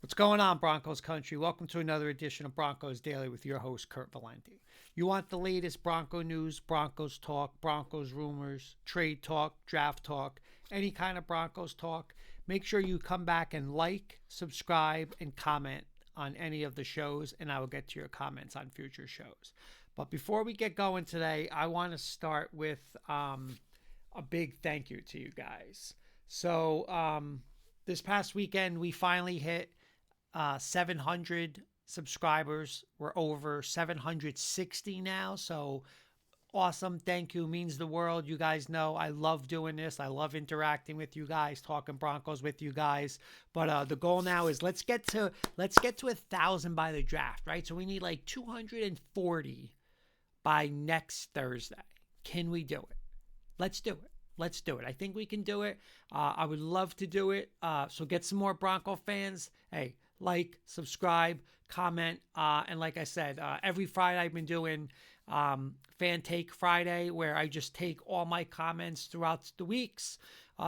What's going on, Broncos country? Welcome to another edition of Broncos Daily with your host, Kurt Valenti. You want the latest Bronco news, Broncos talk, Broncos rumors, trade talk, draft talk, any kind of Broncos talk? Make sure you come back and like, subscribe, and comment on any of the shows, and I will get to your comments on future shows. But before we get going today, I want to start with a big thank you to you guys. This past weekend, we finally hit 700 subscribers. We're over 760 now. So awesome. Thank you. Means the world. You guys know I love doing this. I love interacting with you guys, talking Broncos with you guys. But the goal now is let's get to 1,000 by the draft, right? So we need like 240 by next Thursday. Can we do it? Let's do it. Let's do it. I think we can do it. I would love to do it. So get some more Bronco fans. Hey, like, subscribe, comment. And like I said, every Friday I've been doing Fan Take Friday, where I just take all my comments throughout the weeks,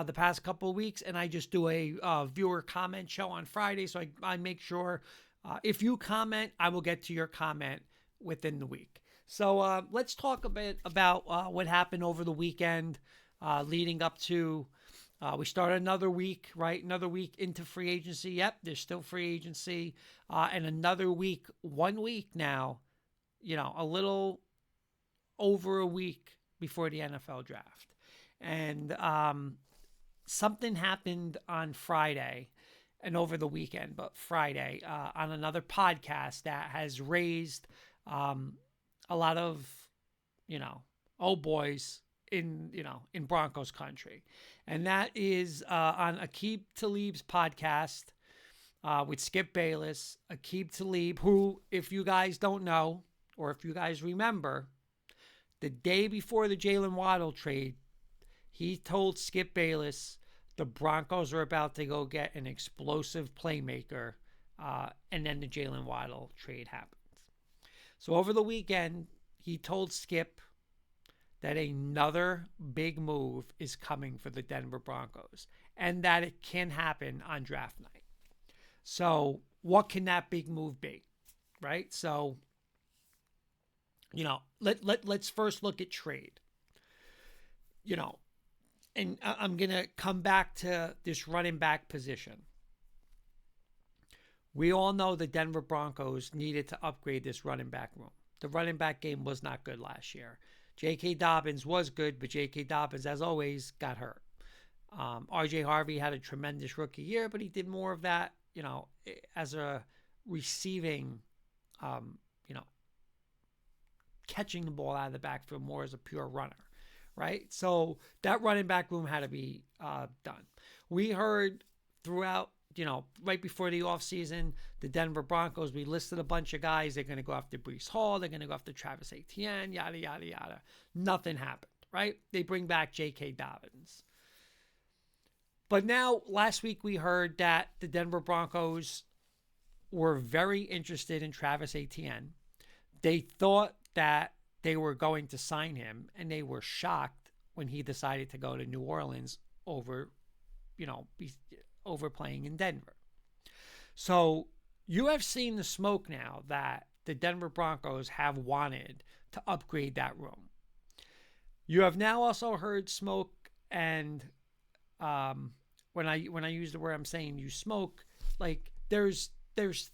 the past couple of weeks, and I just do a viewer comment show on Friday. So I make sure if you comment, I will get to your comment within the week. So let's talk a bit about what happened over the weekend. Leading up to, we start another week, right? Another week into free agency. Yep, there's still free agency. And another week, 1 week now, a little over a week before the NFL draft. And something happened on Friday and over the weekend, but Friday on another podcast that has raised a lot of, oh boys, in Broncos country. And that is on Aqib Talib's podcast with Skip Bayless. Aqib Talib, who, if you guys don't know, or if you guys remember, the day before the Jalen Waddle trade, he told Skip Bayless the Broncos are about to go get an explosive playmaker, and then the Jalen Waddle trade happens. So over the weekend, he told Skip that another big move is coming for the Denver Broncos and that it can happen on draft night. So what can that big move be, right? So, let's first look at trade. And I'm going to come back to this running back position. We all know the Denver Broncos needed to upgrade this running back room. The running back game was not good last year. J.K. Dobbins was good, but J.K. Dobbins, as always, got hurt. R.J. Harvey had a tremendous rookie year, but he did more of that, as a receiving, catching the ball out of the backfield more as a pure runner, right? So that running back room had to be done. We heard throughout, right before the offseason, the Denver Broncos, we listed a bunch of guys. They're going to go after Breece Hall. They're going to go after Travis Etienne, yada, yada, yada. Nothing happened, right? They bring back J.K. Dobbins. But now, last week, we heard that the Denver Broncos were very interested in Travis Etienne. They thought that they were going to sign him, and they were shocked when he decided to go to New Orleans over playing in Denver. So you have seen the smoke now that the Denver Broncos have wanted to upgrade that room. You have now also heard smoke, and when I use the word, I'm saying you smoke, like there's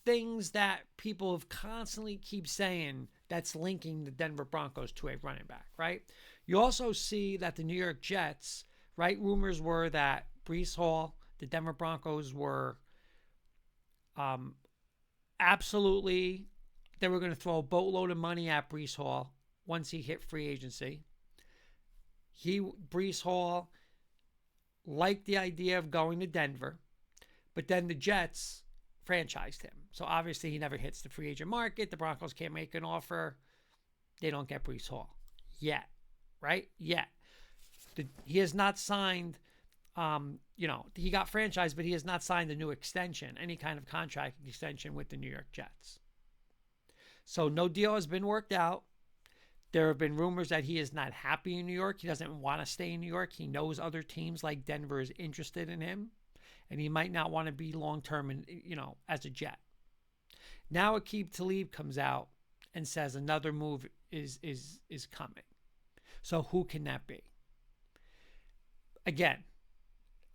things that people have constantly keep saying that's linking the Denver Broncos to a running back, right? You also see that the New York Jets, right? Rumors were that Breece Hall, the Denver Broncos were absolutely, they were going to throw a boatload of money at Breece Hall once he hit free agency. Breece Hall liked the idea of going to Denver, but then the Jets franchised him. So obviously he never hits the free agent market. The Broncos can't make an offer. They don't get Breece Hall yet, right? Yet. He has not signed, he got franchised, but he has not signed a new extension, any kind of contract extension with the New York Jets. So no deal has been worked out. There have been rumors that he is not happy in New York. He doesn't want to stay in New York. He knows other teams like Denver is interested in him. and he might not want to be long-term and as a Jet. Now Aqib Talib comes out and says another move is coming. So who can that be? Again,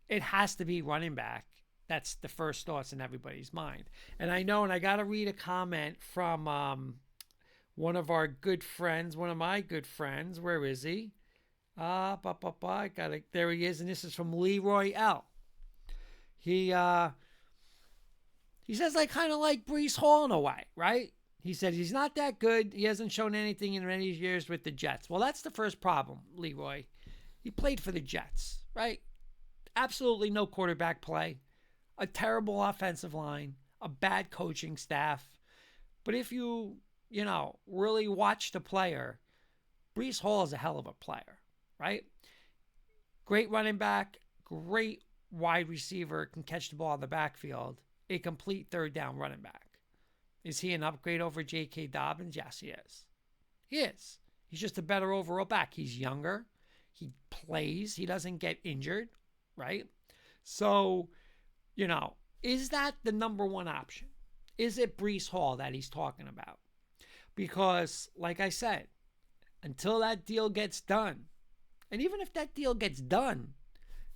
it has to be running back. That's the first thoughts in everybody's mind. And I know, and I got to read a comment from one of our good friends, one of my good friends. Where is he? I got it. There he is, and this is from Leroy L. He says I kind of like Breece Hall in a way, right? He said he's not that good. He hasn't shown anything in many years with the Jets. Well, that's the first problem, Leroy. He played for the Jets, right? Absolutely no quarterback play, a terrible offensive line, a bad coaching staff. But if you really watch the player, Breece Hall is a hell of a player, right? Great running back, great wide receiver, can catch the ball in the backfield, a complete third down running back. Is he an upgrade over J.K. Dobbins? Yes, he is. He is. He's just a better overall back. He's younger. He plays. He doesn't get injured, right? So, is that the number one option? Is it Breece Hall that he's talking about? Because, like I said, until that deal gets done, and even if that deal gets done,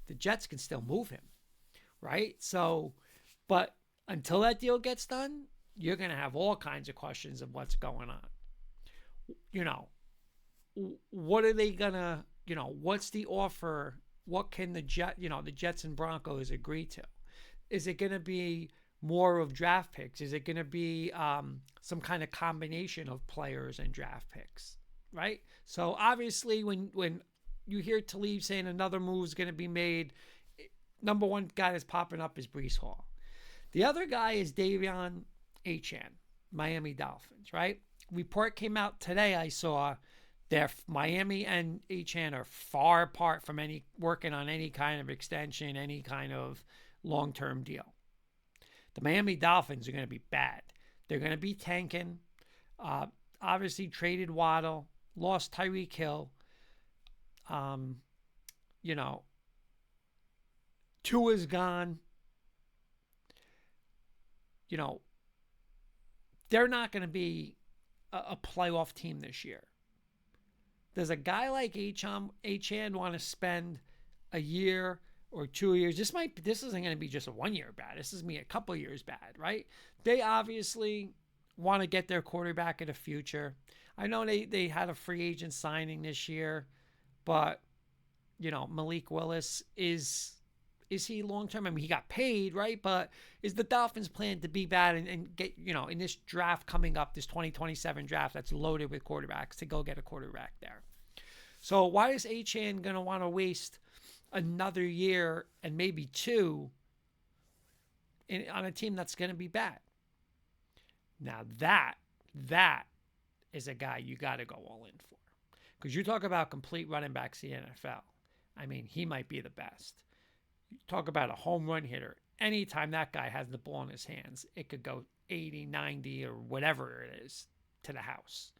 the Jets can still move him, right? So, but until that deal gets done, you're going to have all kinds of questions of what's going on. What are they going to, what's the offer? What can the Jets and Broncos agree to? Is it going to be more of draft picks? Is it going to be some kind of combination of players and draft picks, right? So obviously when you hear Talib saying another move is going to be made, number one guy that's popping up is Breece Hall. The other guy is Davion Achane, Miami Dolphins, right? Report came out today, I saw, that Miami and Achane are far apart from working on any kind of extension, any kind of long-term deal. The Miami Dolphins are going to be bad. They're going to be tanking. Obviously traded Waddle, lost Tyreek Hill. Tua's gone. They're not going to be a playoff team this year. Does a guy like Achane want to spend a year or 2 years? This isn't going to be just a 1 year bad. This is me a couple years bad, right? They obviously want to get their quarterback in the future. I know they had a free agent signing this year, but Malik Willis is he long-term? I mean, he got paid, right? But is the Dolphins plan to be bad and get, in this draft coming up, this 2027 draft that's loaded with quarterbacks, to go get a quarterback there? So why is Achane going to want to waste another year and maybe two on a team that's going to be bad? Now that is a guy you got to go all in for. Because you talk about complete running backs in the NFL. I mean, he might be the best. You talk about a home run hitter. Anytime that guy has the ball in his hands, it could go 80, 90, or whatever it is to the house.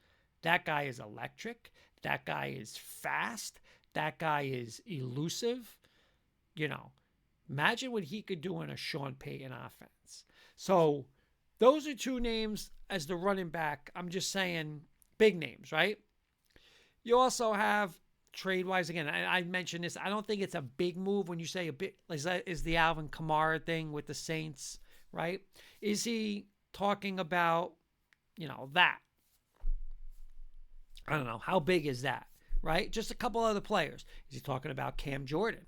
That guy is electric. That guy is fast. That guy is elusive. Imagine what he could do in a Sean Payton offense. So those are two names as the running back. I'm just saying big names, right? You also have trade-wise, again, I mentioned this. I don't think it's a big move when you say a bit. Is the Alvin Kamara thing with the Saints, right? Is he talking about, that? I don't know. How big is that, right? Just a couple other players. Is he talking about Cam Jordan,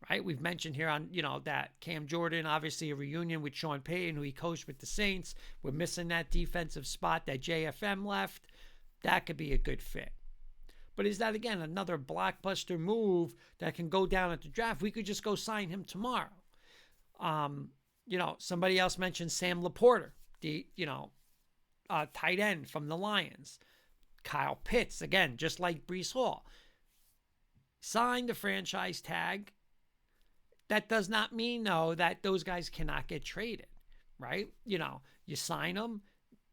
right? We've mentioned here on, that Cam Jordan, obviously a reunion with Sean Payton, who he coached with the Saints. We're missing that defensive spot that JFM left. That could be a good fit. But is that, again, another blockbuster move that can go down at the draft? We could just go sign him tomorrow. Somebody else mentioned Sam Laporta, the, tight end from the Lions. Kyle Pitts, again, just like Breece Hall. Signed the franchise tag. That does not mean, though, that those guys cannot get traded, right? You sign them.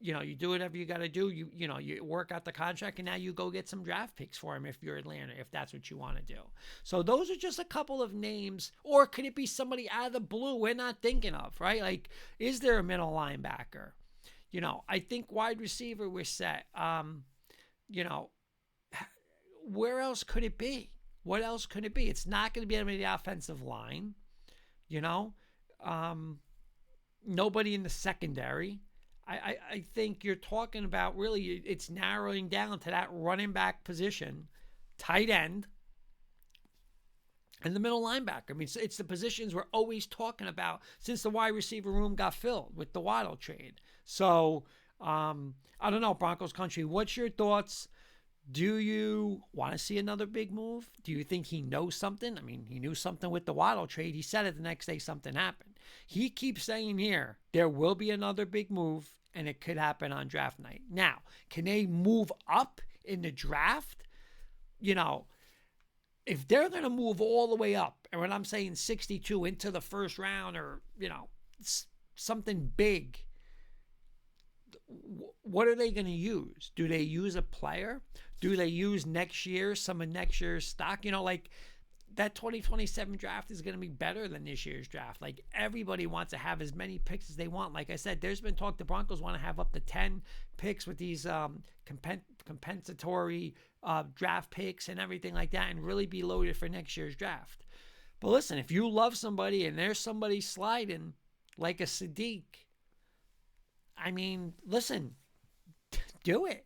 you do whatever you got to do. You work out the contract, and now you go get some draft picks for him if you're Atlanta, if that's what you want to do. So those are just a couple of names. Or could it be somebody out of the blue we're not thinking of, right? Like, is there a middle linebacker? I think wide receiver we're set. Where else could it be? What else could it be? It's not going to be anybody in the offensive line. Nobody in the secondary. I think you're talking about really it's narrowing down to that running back position, tight end, and the middle linebacker. I mean, it's the positions we're always talking about since the wide receiver room got filled with the Waddle trade. So, I don't know, Broncos country, what's your thoughts? Do you want to see another big move? Do you think he knows something? I mean, he knew something with the Waddle trade. He said it the next day something happened. He keeps saying here, there will be another big move, and it could happen on draft night. Now, can they move up in the draft? If they're going to move all the way up, and when I'm saying 62 into the first round or, something big, what are they going to use? Do they use a player? Do they use some of next year's stock? Like that 2027 draft is going to be better than this year's draft. Like everybody wants to have as many picks as they want. Like I said, there's been talk the Broncos want to have up to 10 picks with these compensatory draft picks and everything like that and really be loaded for next year's draft. But listen, if you love somebody and there's somebody sliding like a Sadiq, I mean, listen, do it,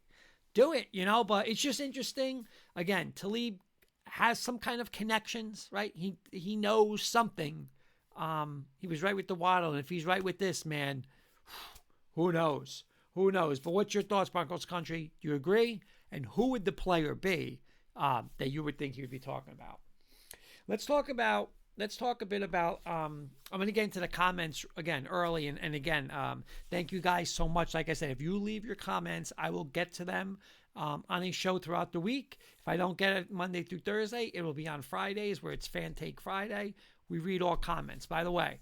but it's just interesting. Again, Talib has some kind of connections, right? He knows something. He was right with the Waddle, and if he's right with this, man, who knows? But what's your thoughts, Broncos country? Do you agree? And who would the player be that you would think he would be talking about? Let's talk a bit about, I'm going to get into the comments again early. And again, thank you guys so much. Like I said, if you leave your comments, I will get to them on a show throughout the week. If I don't get it Monday through Thursday, it will be on Fridays where it's Fan Take Friday. We read all comments. By the way,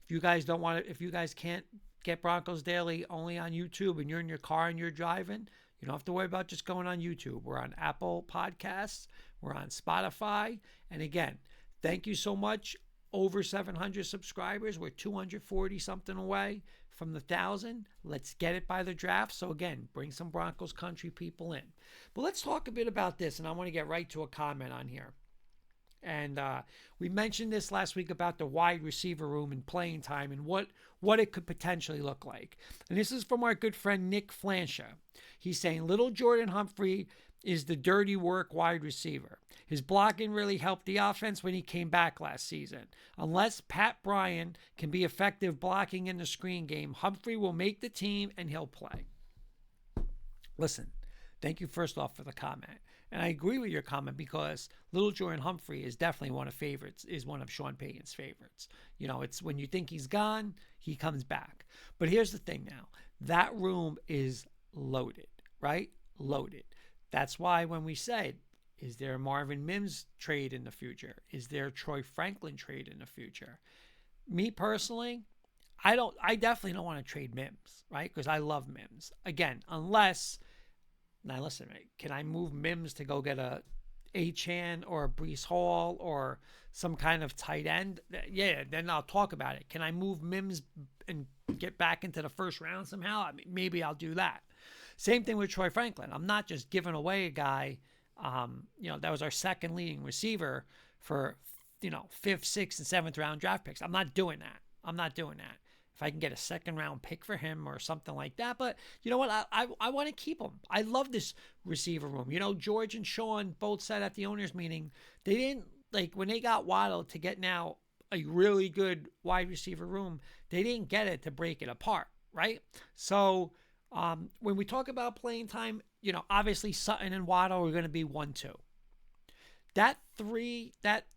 if you guys can't get Broncos Daily only on YouTube and you're in your car and you're driving, you don't have to worry about just going on YouTube. We're on Apple Podcasts. We're on Spotify. And again, thank you so much. Over 700 subscribers. We're 240 something away from the 1,000. Let's get it by the draft. So again, bring some Broncos country people in. But let's talk a bit about this, and I want to get right to a comment on here. And we mentioned this last week about the wide receiver room and playing time and what it could potentially look like. And this is from our good friend Nick Flansha. He's saying little Jordan Humphrey is the dirty work wide receiver. His blocking really helped the offense when he came back last season. Unless Pat Bryant can be effective blocking in the screen game, Humphrey will make the team and he'll play. Listen, thank you first off for the comment. And I agree with your comment because little Jordan Humphrey is definitely one of Sean Payton's favorites. It's when you think he's gone, he comes back. But here's the thing now. That room is loaded, right? Loaded. That's why when we said, is there a Marvin Mims trade in the future? Is there a Troy Franklin trade in the future? Me personally, I definitely don't want to trade Mims, right? Because I love Mims. Again, unless, now listen, can I move Mims to go get a Achane or a Breece Hall or some kind of tight end? Yeah, then I'll talk about it. Can I move Mims and get back into the first round somehow? I mean, maybe I'll do that. Same thing with Troy Franklin. I'm not just giving away a guy. That was our second leading receiver for, 5th, 6th, and 7th round draft picks. I'm not doing that. If I can get a second round pick for him or something like that. But you know what? I want to keep him. I love this receiver room. George and Sean both said at the owners meeting, they didn't, when they got Waddle to get now a really good wide receiver room, they didn't get it to break it apart, right? So when we talk about playing time, obviously Sutton and Waddle are going to be 1-2. That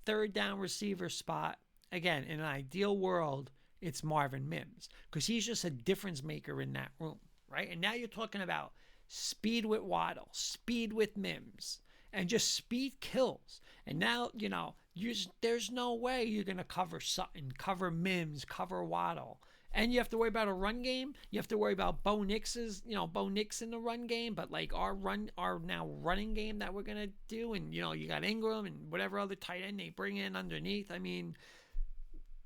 third down receiver spot, again, in an ideal world, it's Marvin Mims because he's just a difference maker in that room, right? And now you're talking about speed with Waddle, speed with Mims, and just speed kills. And now, there's no way you're going to cover Sutton, cover Mims, cover Waddle, And you have to worry about a run game. You have to worry about Bo Nix's, Bo Nix in the run game, but like our now running game that we're gonna do, and you got Ingram and whatever other tight end they bring in underneath. I mean,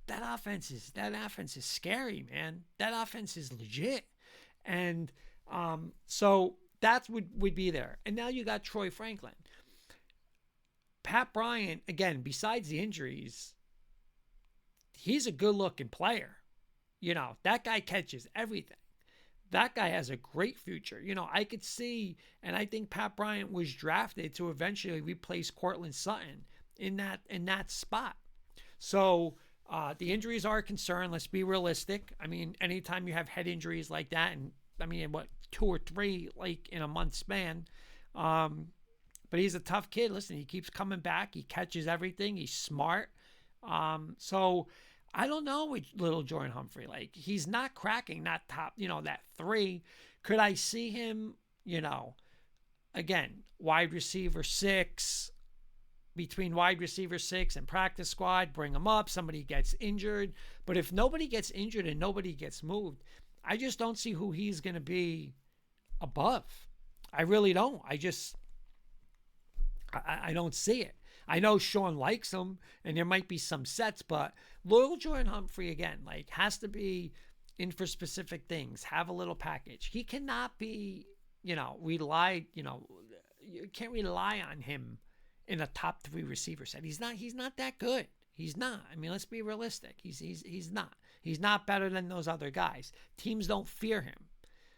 that offense is scary, man. That offense is legit, and so that would be there. And now you got Troy Franklin, Pat Bryant. Again, besides the injuries, he's a good looking player. That guy catches everything. That guy has a great future. I could see, and I think Pat Bryant was drafted to eventually replace Cortland Sutton in that spot. So the injuries are a concern. Let's be realistic. I mean, anytime you have head injuries like that, and I mean, what, 2 or 3 like in a month span. But he's a tough kid. Listen, he keeps coming back. He catches everything. He's smart. So I don't know with little Jordan Humphrey. Like, he's not cracking that top, that 3. Could I see him, again, wide receiver 6, between wide receiver 6 and practice squad, bring him up. Somebody gets injured. But if nobody gets injured and nobody gets moved, I just don't see who he's going to be above. I really don't. I don't see it. I know Sean likes him, and there might be some sets, but little Jordan Humphrey, again, like, has to be in for specific things, have a little package. He cannot be, you can't rely on him in a top 3 receiver set. He's not that good. He's not. I mean, let's be realistic. He's not. He's not better than those other guys. Teams don't fear him.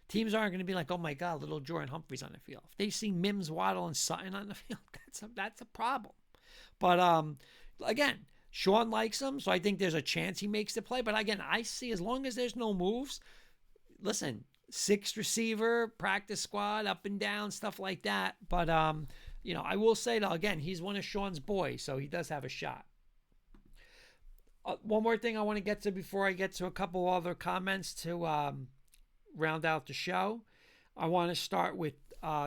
Teams aren't going to be like, oh my God, little Jordan Humphrey's on the field. If they see Mims, Waddle, and Sutton on the field, that's a problem. But again, Sean likes him, so I think there's a chance he makes the play. But again, I see, as long as there's no moves, listen, 6th receiver, practice squad, up and down, stuff like that. But I will say, though, again, he's one of Sean's boys, so he does have a shot. One more thing I want to get to before I get to a couple other comments to round out the show. I want to start with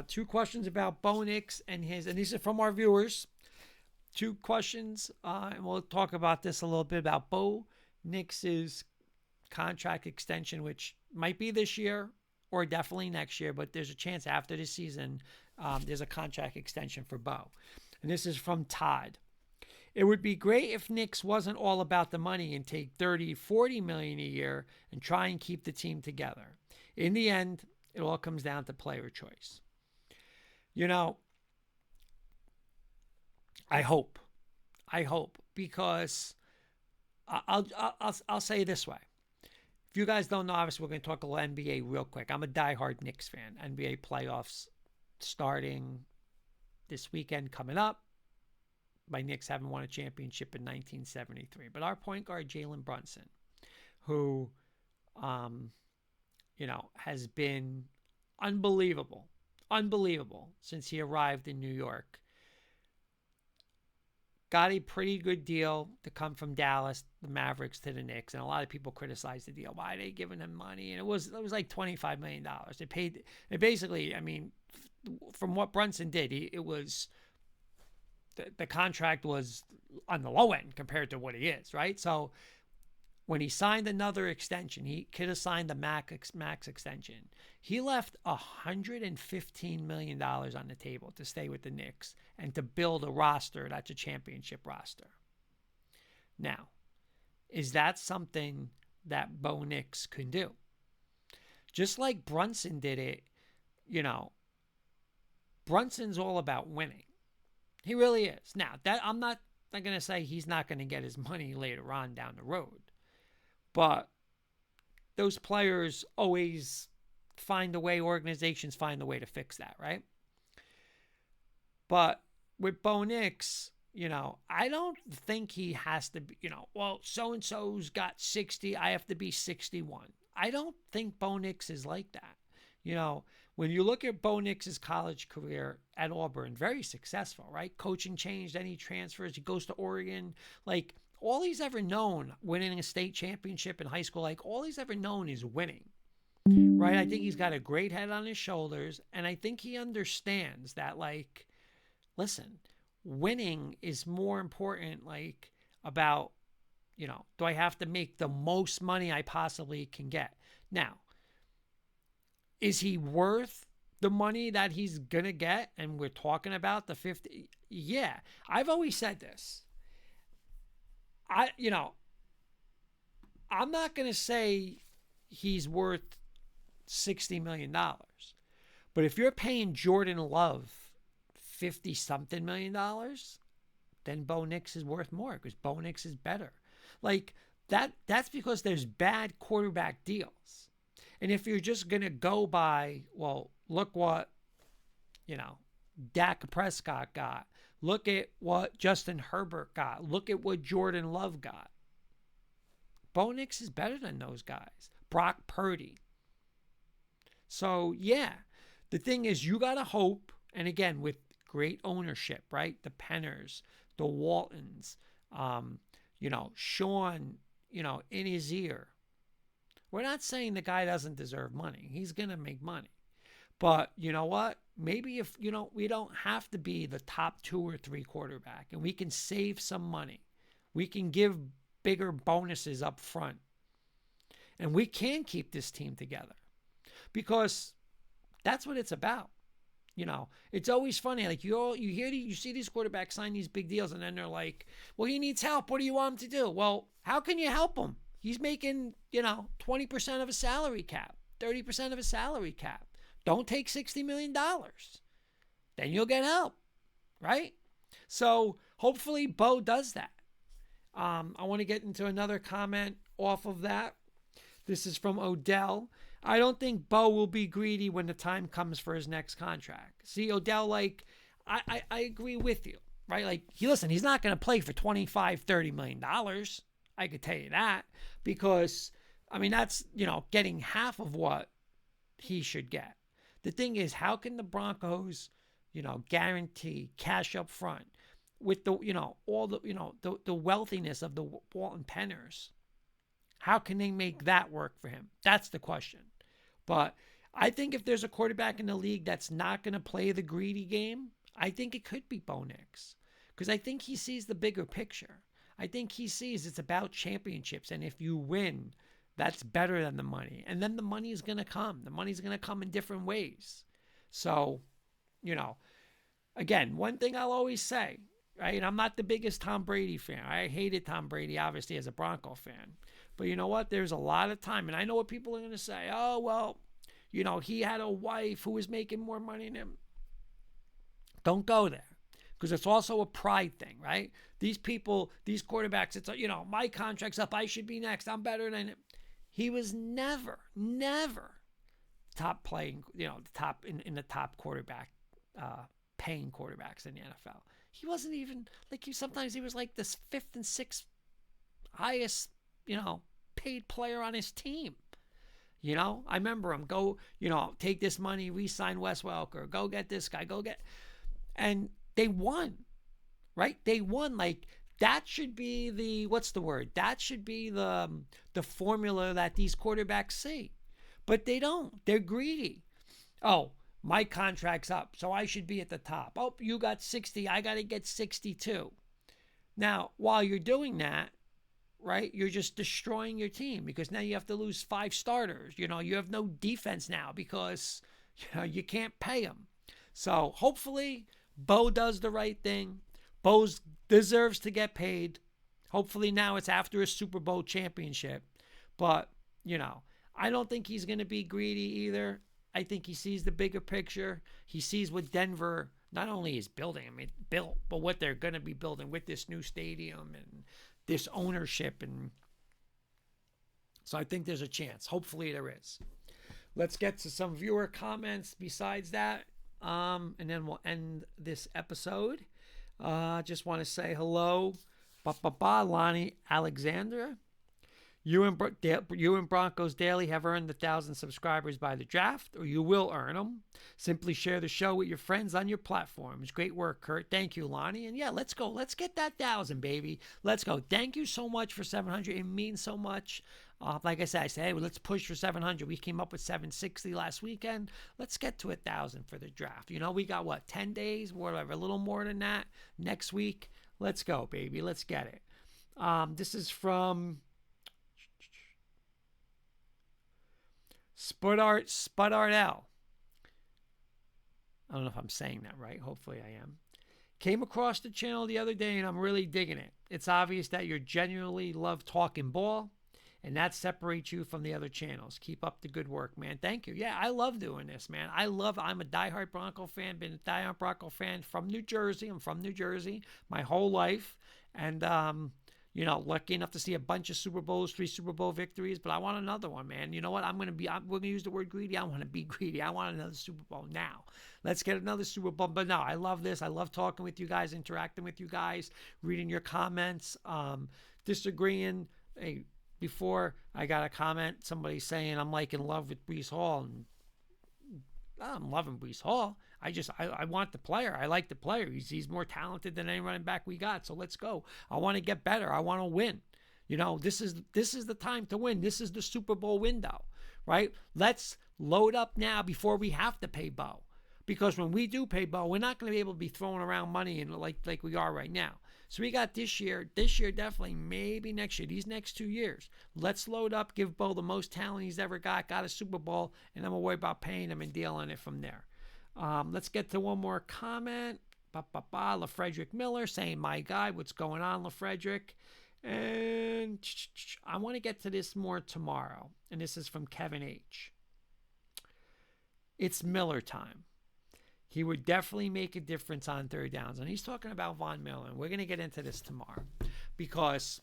2 questions about Bo Nix and these are from our viewers. 2 questions, and we'll talk about this a little bit about Bo Nix's contract extension, which might be this year or definitely next year, but there's a chance after this season there's a contract extension for Bo. And this is from Todd. It would be great if Nix wasn't all about the money and take 30, 40 million a year and try and keep the team together. In the end, it all comes down to player choice. I hope, because I'll say it this way. If you guys don't know, obviously we're going to talk a little NBA real quick. I'm a diehard Knicks fan. NBA playoffs starting this weekend coming up. My Knicks haven't won a championship in 1973. But our point guard, Jalen Brunson, who, has been unbelievable since he arrived in New York, got a pretty good deal to come from Dallas, the Mavericks, to the Knicks. And a lot of people criticized the deal. Why are they giving him money? And it was like $25 million. They paid, it basically, I mean, from what Brunson did, it was, the contract was on the low end compared to what he is, right? So when he signed another extension, he could have signed the max extension. He left $115 million on the table to stay with the Knicks and to build a roster that's a championship roster. Now, is that something that Bo Nix could do? Just like Brunson did it, Brunson's all about winning. He really is. Now, that I'm not going to say he's not going to get his money later on down the road. But those players always organizations find a way to fix that, right? But with Bo Nix, I don't think he has to be, well, so-and-so's got 60, I have to be 61. I don't think Bo Nix is like that. When you look at Bo Nix's college career at Auburn, very successful, right? Coaching changed, then he transfers, he goes to Oregon. Like, all he's ever known, winning a state championship in high school, like, all he's ever known is winning, right? I think he's got a great head on his shoulders, and I think he understands that, like, listen, winning is more important, like, about, do I have to make the most money I possibly can get? Now, is he worth the money that he's going to get? And we're talking about the 50. Yeah, I've always said this. I'm not going to say he's worth $60 million. But if you're paying Jordan Love 50 something million dollars, then Bo Nix is worth more because Bo Nix is better. Like that's because there's bad quarterback deals. And if you're just going to go by, well, look what, Dak Prescott got. Look at what Justin Herbert got. Look at what Jordan Love got. Bo Nix is better than those guys. Brock Purdy. So, yeah, the thing is you got to hope, and again, with great ownership, right? The Penners, the Waltons, Sean, in his ear. We're not saying the guy doesn't deserve money. He's going to make money. But you know what? Maybe if, we don't have to be the top 2 or 3 quarterback and we can save some money. We can give bigger bonuses up front. And we can keep this team together because that's what it's about. It's always funny. Like you see these quarterbacks sign these big deals and then they're like, well, he needs help. What do you want him to do? Well, how can you help him? He's making, 20% of a salary cap, 30% of a salary cap. Don't take $60 million. Then you'll get help, right? So hopefully Bo does that. I want to get into another comment off of that. This is from Odell. I don't think Bo will be greedy when the time comes for his next contract. See, Odell, I agree with you, right? He's not going to play for $25, $30 million. I could tell you that because, that's, getting half of what he should get. The thing is, how can the Broncos, guarantee cash up front with the, all the, the wealthiness of the Walton Penners? How can they make that work for him? That's the question. But I think if there's a quarterback in the league that's not going to play the greedy game, I think it could be Bo Nix because I think he sees the bigger picture. I think he sees it's about championships. And if you win, that's better than the money. And then the money is going to come. The money's going to come in different ways. So, again, one thing I'll always say, right? I'm not the biggest Tom Brady fan. I hated Tom Brady, obviously, as a Bronco fan. But you know what? There's a lot of time. And I know what people are going to say. Oh, well, he had a wife who was making more money than him. Don't go there. Because it's also a pride thing, right? These people, these quarterbacks, it's, my contract's up. I should be next. I'm better than him. He was never top playing, the top in the top quarterback, paying quarterbacks in the NFL. He wasn't even sometimes he was like the 5th and 6th highest, paid player on his team. I remember him go, take this money, re-sign Wes Welker, go get this guy, and they won, right? They won. That should be that should be the formula that these quarterbacks see. But they don't. They're greedy. Oh, my contract's up, so I should be at the top. Oh, you got 60, I got to get 62. Now, while you're doing that, right, you're just destroying your team because now you have to lose 5 starters. You have no defense now because, you can't pay them. So hopefully Bo does the right thing. Bo deserves to get paid. Hopefully now it's after a Super Bowl championship. But, I don't think he's going to be greedy either. I think he sees the bigger picture. He sees what Denver not only is building, built, but what they're going to be building with this new stadium and this ownership. And so I think there's a chance. Hopefully there is. Let's get to some viewer comments besides that. And then we'll end this episode. Just want to say hello, Lonnie Alexandra. You and Broncos Daily have earned 1,000 subscribers by the draft, or you will earn them. Simply share the show with your friends on your platforms. Great work, Kurt. Thank you, Lonnie. And yeah, let's go. Let's get that 1,000, baby. Let's go. Thank you so much for 700. It means so much. Like I said, hey, well, let's push for 700. We came up with 760 last weekend. Let's get to 1,000 for the draft. We got 10 days, whatever, a little more than that next week. Let's go, baby. Let's get it. This is from Spudart L. I don't know if I'm saying that right. Hopefully I am. Came across the channel the other day and I'm really digging it. It's obvious that you genuinely love talking ball and that separates you from the other channels. Keep up the good work, man. Thank you. Yeah, I love doing this, man. I'm a diehard Bronco fan, been a diehard Bronco fan from New Jersey. I'm from New Jersey my whole life. And, lucky enough to see a bunch of Super Bowls, 3 Super Bowl victories, but I want another one, man. You know what? We're going to use the word greedy. I want to be greedy. I want another Super Bowl now. Let's get another Super Bowl. But no, I love this. I love talking with you guys, interacting with you guys, reading your comments, disagreeing. Hey, before I got a comment, somebody saying I'm like in love with Breece Hall, and I'm loving Breece Hall. I want the player. I like the player. He's more talented than any running back we got. So let's go. I want to get better. I want to win. This is the time to win. This is the Super Bowl window, right? Let's load up now before we have to pay Bo. Because when we do pay Bo, we're not going to be able to be throwing around money and like we are right now. So we got this year definitely, maybe next year, these next 2 years. Let's load up, give Bo the most talent he's ever got a Super Bowl, and then we'll worry about paying him and dealing it from there. Let's get to one more comment. LaFrederick Miller saying, my guy, what's going on, LaFrederick? And I want to get to this more tomorrow. And this is from Kevin H. It's Miller time. He would definitely make a difference on third downs. And he's talking about Von Miller. And we're going to get into this tomorrow because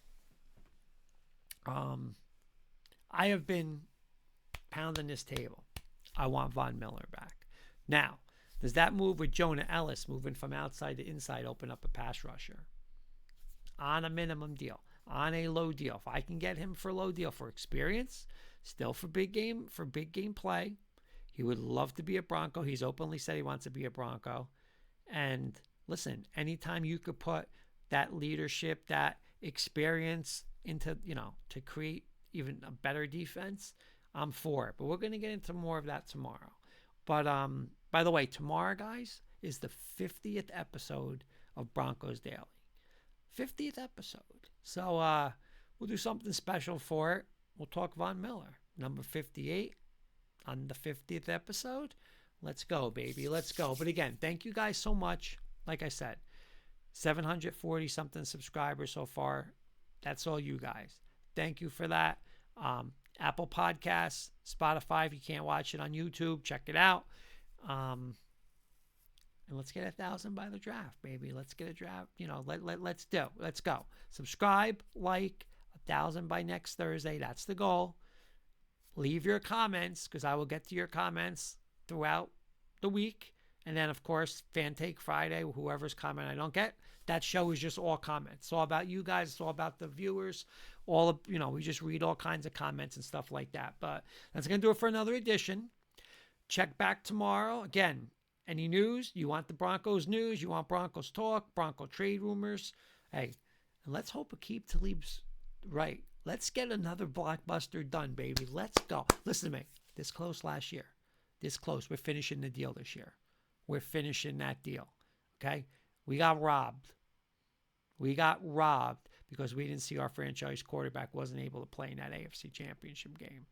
I have been pounding this table. I want Von Miller back. Now, does that move with Jonah Ellis moving from outside to inside open up a pass rusher? On a minimum deal, on a low deal. If I can get him for a low deal for experience, still for big game play. He would love to be a Bronco. He's openly said he wants to be a Bronco. And listen, anytime you could put that leadership, that experience into, to create even a better defense, I'm for it. But we're going to get into more of that tomorrow. But by the way, tomorrow, guys, is the 50th episode of Broncos Daily. 50th episode. So we'll do something special for it. We'll talk Von Miller, number 58. On the 50th episode. Let's go, baby. Let's go. But again, thank you guys so much. Like I said, 740 something subscribers so far. That's all you guys. Thank you for that. Apple Podcasts, Spotify. If you can't watch it on YouTube, check it out. And let's get 1,000 by the draft, baby. Let's get a draft. Let's go. Subscribe, like, 1,000 by next Thursday. That's the goal. Leave your comments because I will get to your comments throughout the week. And then, of course, Fan Take Friday, whoever's comment I don't get, that show is just all comments. It's all about you guys. It's all about the viewers. We just read all kinds of comments and stuff like that. But that's going to do it for another edition. Check back tomorrow. Again, any news? You want the Broncos news? You want Broncos talk? Bronco trade rumors? Hey, and let's hope Aqib Talib's right. Let's get another blockbuster done, baby. Let's go. Listen to me. This close last year. This close. We're finishing the deal this year. We're finishing that deal. Okay? We got robbed. We got robbed because we didn't see our franchise quarterback wasn't able to play in that AFC Championship game.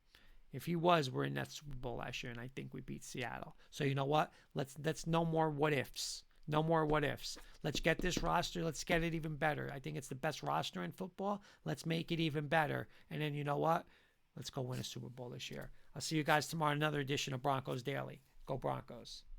If he was, we're in that Super Bowl last year, and I think we beat Seattle. So you know what? Let's no more what ifs. No more what ifs. Let's get this roster. Let's get it even better. I think it's the best roster in football. Let's make it even better. And then you know what? Let's go win a Super Bowl this year. I'll see you guys tomorrow. Another edition of Broncos Daily. Go Broncos.